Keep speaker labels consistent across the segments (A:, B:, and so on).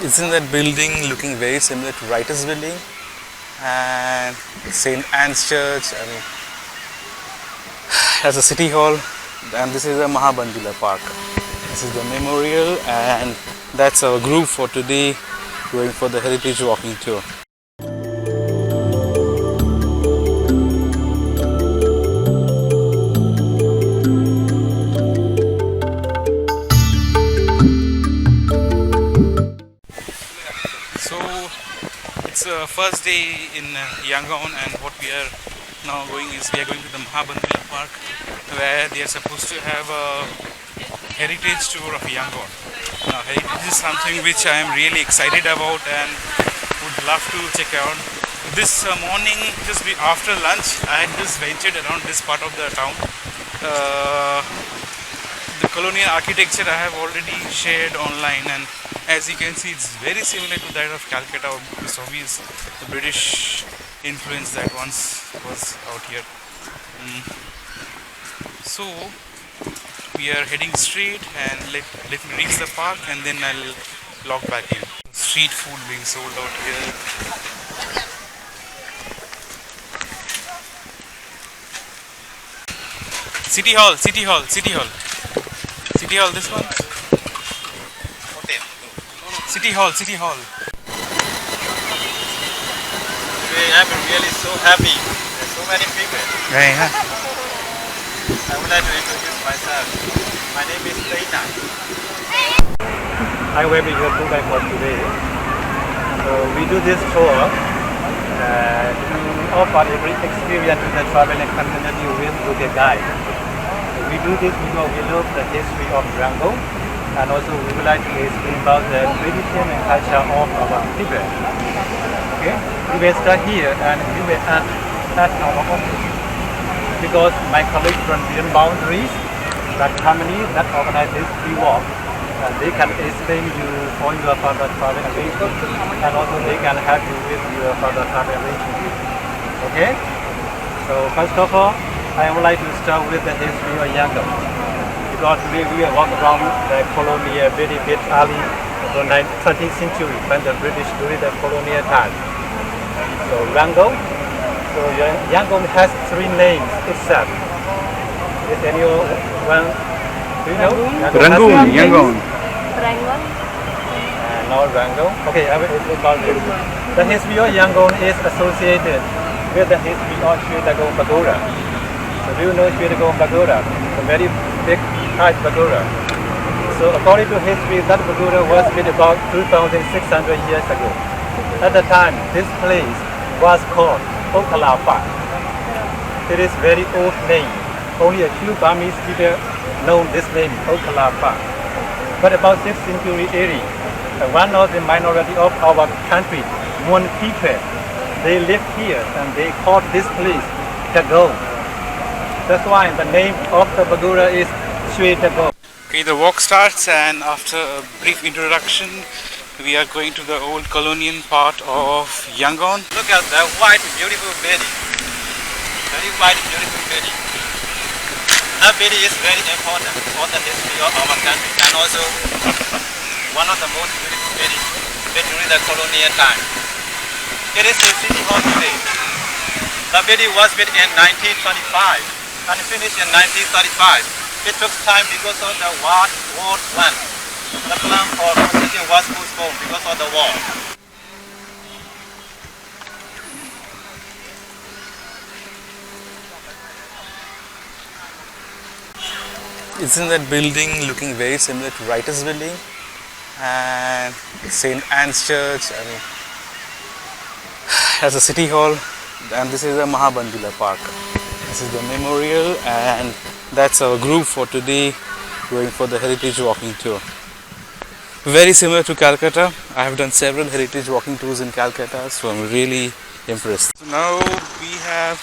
A: Isn't that building looking very similar to Writer's Building and St. Anne's Church? I mean, as a city hall, and this is a Mahabandila Park. This is the memorial, and that's our group for today, going for the heritage walking tour. So it's the first day in Yangon, and what we are now going is we are going to the Mahabandila Park, where they are supposed to have a heritage tour of Yangon. Now, heritage is something which I am really excited about and would love to check out. This morning, just after lunch, I had just ventured around this part of the town. The colonial architecture I have already shared online, and as you can see, it's very similar to that of Calcutta, because obviously the British influence that once was out here. So we are heading straight, and let me reach the park, and then I'll log back in. Street food being sold out here. City Hall, City Hall, City Hall. City Hall, this one? City Hall, City Hall.
B: Today I'm really so happy. There's so many people.
A: Right, huh?
B: I would like to introduce myself. My name is Reina. I will be your tour guide for today. So we do this tour to offer a great experience to the traveling community with a guide. We do this because we love the history of Yangon, and also we would like to explain about the tradition and culture of our people. Okay, we will start here and we will at our office, because my colleagues from beyond boundaries, that company that organize this free walk, they can explain you for your further travel arrangement, and also they can help you with your further travel arrangement. Okay, so first of all, I would like to start with the history of Yangon, because today we will walk around the colonial very bit early, the 20th century, when the British during the colonial time. So Yangon, Yangon has three names itself. Is anyone, do you know?
A: Rangoon, Yangon.
C: Rangon.
B: No, Yangon. Okay, I will call this. The history of Yangon is associated with the history of Yangon Pagoda. So do you know Yangon Pagoda? A very big height pagoda. So according to history, that pagoda was built about 2,600 years ago. At the time, this place was called Okala Park. It is very old name. Only a few Burmese people know this name, Okala Park. But about 6th century area, one of the minority of our country, Mon people, they lived here and they called this place Tago. That's why the name of the pagoda is Shui Tago.
A: Okay, the walk starts, and after a brief introduction, we are going to the old colonial part of Yangon.
B: Look at that white, beautiful building. Very white, beautiful building. That building is very important for the history of our country, and also one of the most beautiful buildings built during the colonial time. It is a city hall today. The building was built in 1925 and finished in 1935. It took time because of the World War I. The plan for construction was postponed because of the war.
A: Isn't that building looking very similar to Writer's Building and St. Anne's Church? I mean, as a city hall, and this is a Mahabandila Park. This is the memorial, and that's our group for today, going for the heritage walking tour. Very similar to Calcutta. I have done several heritage walking tours in Calcutta, so I'm really impressed. So now we have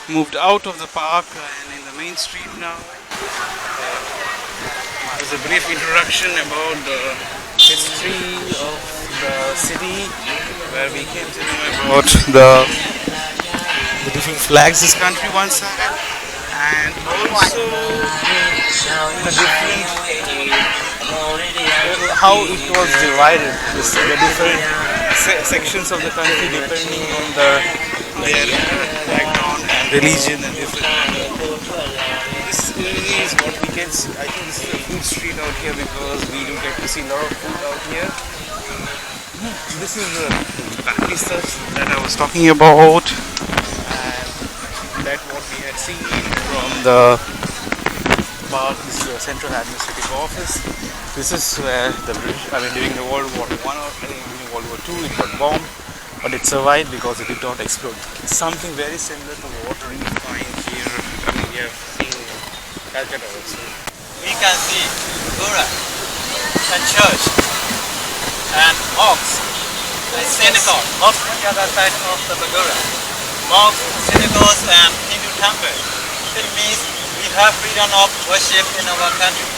A: moved out of the park and in the main street now. There's a brief introduction about the history of the city, where we came to know about the different flags this country once had, and also the different about how it was divided, the different sections of the country depending on their background and religion and different. This is what we can see. I think this is a food street out here because we do get to see a lot of food out here. This is the family stuff that I was talking about, and that what we had seen from the park. This is the Central Administrative Office. This is where the British, during the World War I or during World War II, it got bombed, but it survived because it did not explode. It's something very similar to what we find here. We have seen in Calcutta also.
B: We can see Gora and church and mosques and synagogue. Mosques on the other side of the Bagora. Mosques, synagogues and Hindu temple. It means we have freedom of worship in our country.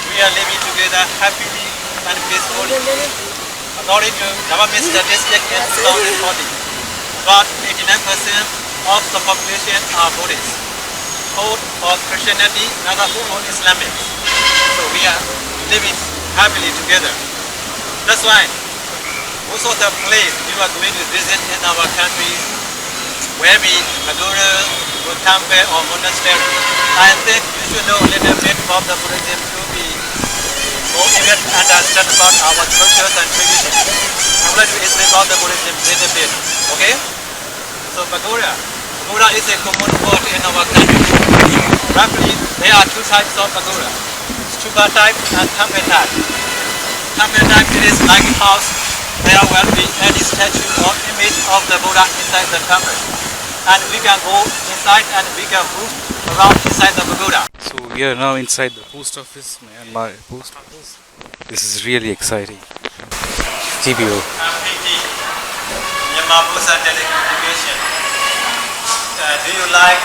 B: We are living together happily and peacefully. According to government statistics in 2014, about 89% of the population are Buddhists, fourth of Christianity, another fourth Islamic. So we are living happily together. That's why most of the place you are going to visit in our country, where we Pagoda, temple or monastery, I think you should know a little bit about the Buddhism to be more even understand about our cultures and traditions. I would like to explain about the Buddhism a little bit. Okay? So Pagoda is a common word in our country. Roughly, there are two types of pagoda: stupa type and temple type. Temple type, it is like a house. There will be any statue or image of the Buddha inside the temple. And we can go inside and we can move around inside the pagoda.
A: So we are now inside the post office, Myanmar post office. This is really exciting. GPO.
B: MPT, Myanmar Post and Telecommunication. Do you like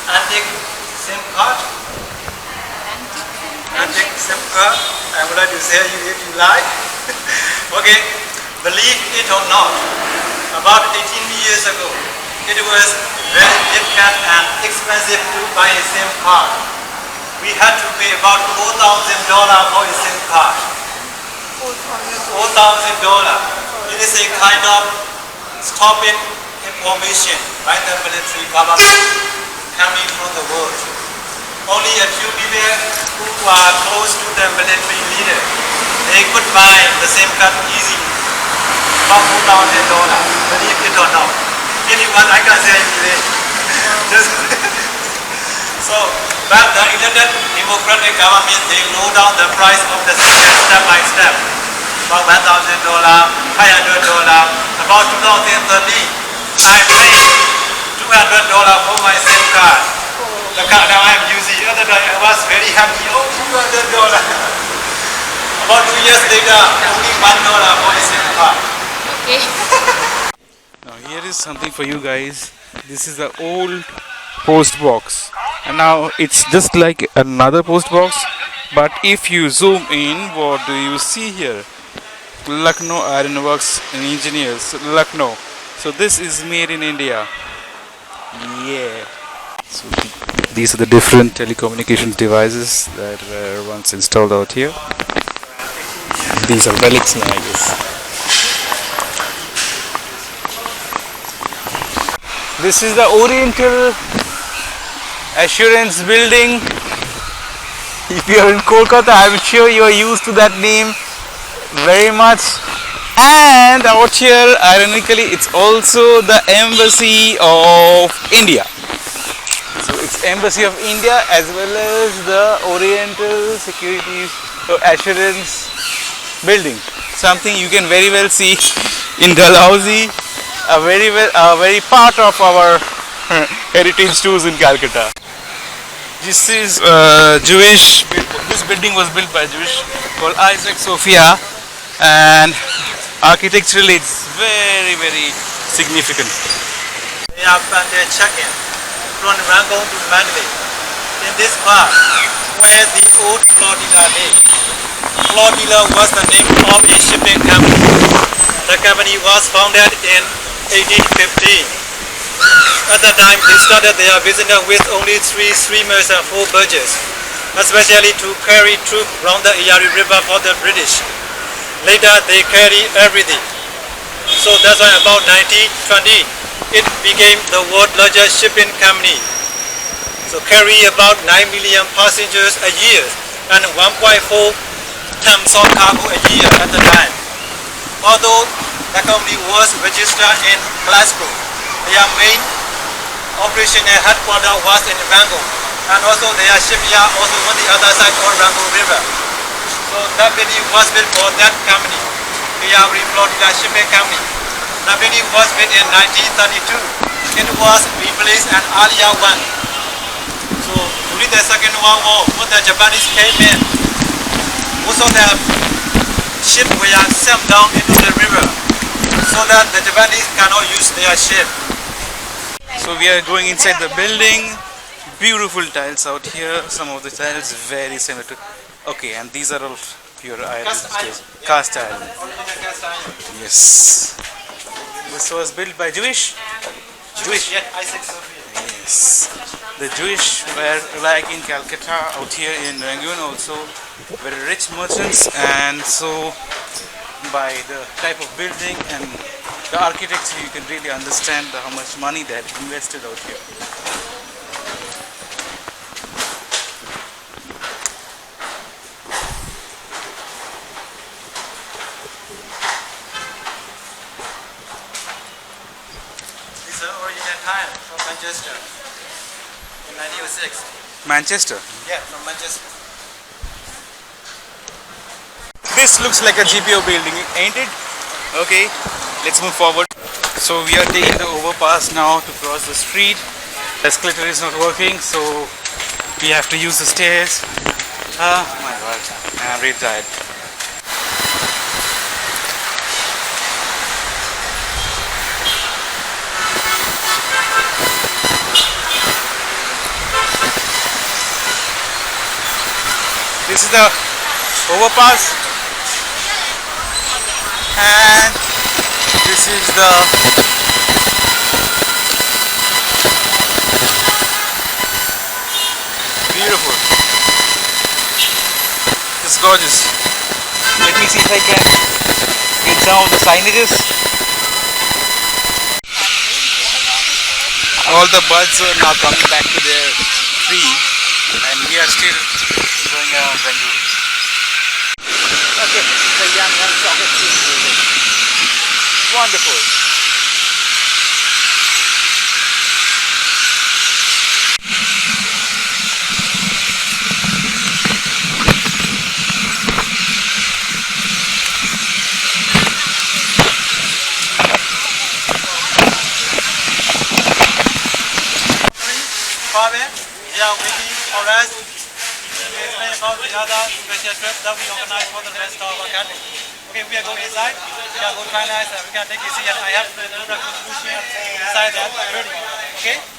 B: antique SIM card? Antique SIM card? I would like to tell you if you like. Okay, believe it or not, about 18 years ago, it was very difficult and expensive to buy a SIM card. We had to pay about $4,000 for a SIM card. $4,000. It is a kind of stopping information by the military government coming from the world. Only a few people who are close to the military leader, they could buy the SIM card easily. About $4,000. Believe it or not. If you want, I can say it today. So, but the elected democratic government, they lower down the price of the SIM card step by step. About $1,000, $500. About 2013, I paid $200 for my SIM card. The card now I am using. The other day I was very happy. Oh, $200. About 2 years later, only $1 for a SIM card.
C: Okay.
A: Now here is something for you guys. This is the old post box, and now it's just like another post box, but if you zoom in, what do you see here? Lucknow Iron Works and Engineers, Lucknow. So this is made in India. Yeah. So these are the different telecommunications devices that were once installed out here. These are relics now, I guess. This is the Oriental Assurance Building. If you are in Kolkata, I'm sure you are used to that name very much. And out here, ironically, it's also the Embassy of India. So it's Embassy of India as well as the Oriental Security Assurance Building. Something you can very well see in Dalhousie. A very part of our heritage tours in Calcutta. This is Jewish. This building was built by Jewish called Isaac Sophia, and architecturally it's very significant.
B: They have done their check-in from Yangon to Mandalay in this part where the old Flotilla lay. Flotilla was the name of a shipping company. The company was founded in 1815. At that time, they started their business with only 3 streamers and 4 barges. especially to carry troops around the Yari River for the British. Later they carry everything. So that's why about 1920 it became the world's largest shipping company. So carry about 9 million passengers a year and 1.4 tons of cargo a year at the time. Although the company was registered in Glasgow, their main operational headquarters was in Yangon, and also their shipyard also on the other side of Yangon River. So that building was built for that company, the Florida Shipping Company. The building was built in 1932. It was replaced an earlier one. So during the Second World War, when the Japanese came in, most of the ships were sent down into the river so that the Japanese cannot use their ship.
A: So we are going inside the building. Beautiful tiles out here. Some of the tiles very similar to. Okay, and these are all pure iron. Cast iron. Yes. This was built by Jewish.
B: Yeah, I think so.
A: Yes. The Jewish were like in Calcutta, out here in Yangon also very rich merchants, and so by the type of building and the architecture you can really understand how much money they had invested out here.
B: It's an original tile from Manchester in 1906.
A: Manchester.
B: Yeah, from Manchester.
A: This looks like a GPO building, ain't it? Okay, let's move forward. So we are taking the overpass now to cross the street. The escalator is not working, so we have to use the stairs. Oh my god, I'm really tired. This is the overpass, and this is the beautiful. It's gorgeous. Let me see if I can get some of the signages. All the birds are now coming back to their tree, and we are still going around Bangalore. Okay, the Yangon Stock Exchange building. Wonderful.
B: They are waiting for us to explain about the other special trip that we organize for the rest of our country. Okay, we are going inside. We are going to finalize. We can take easy, and I have to do the contribution inside that building. Okay.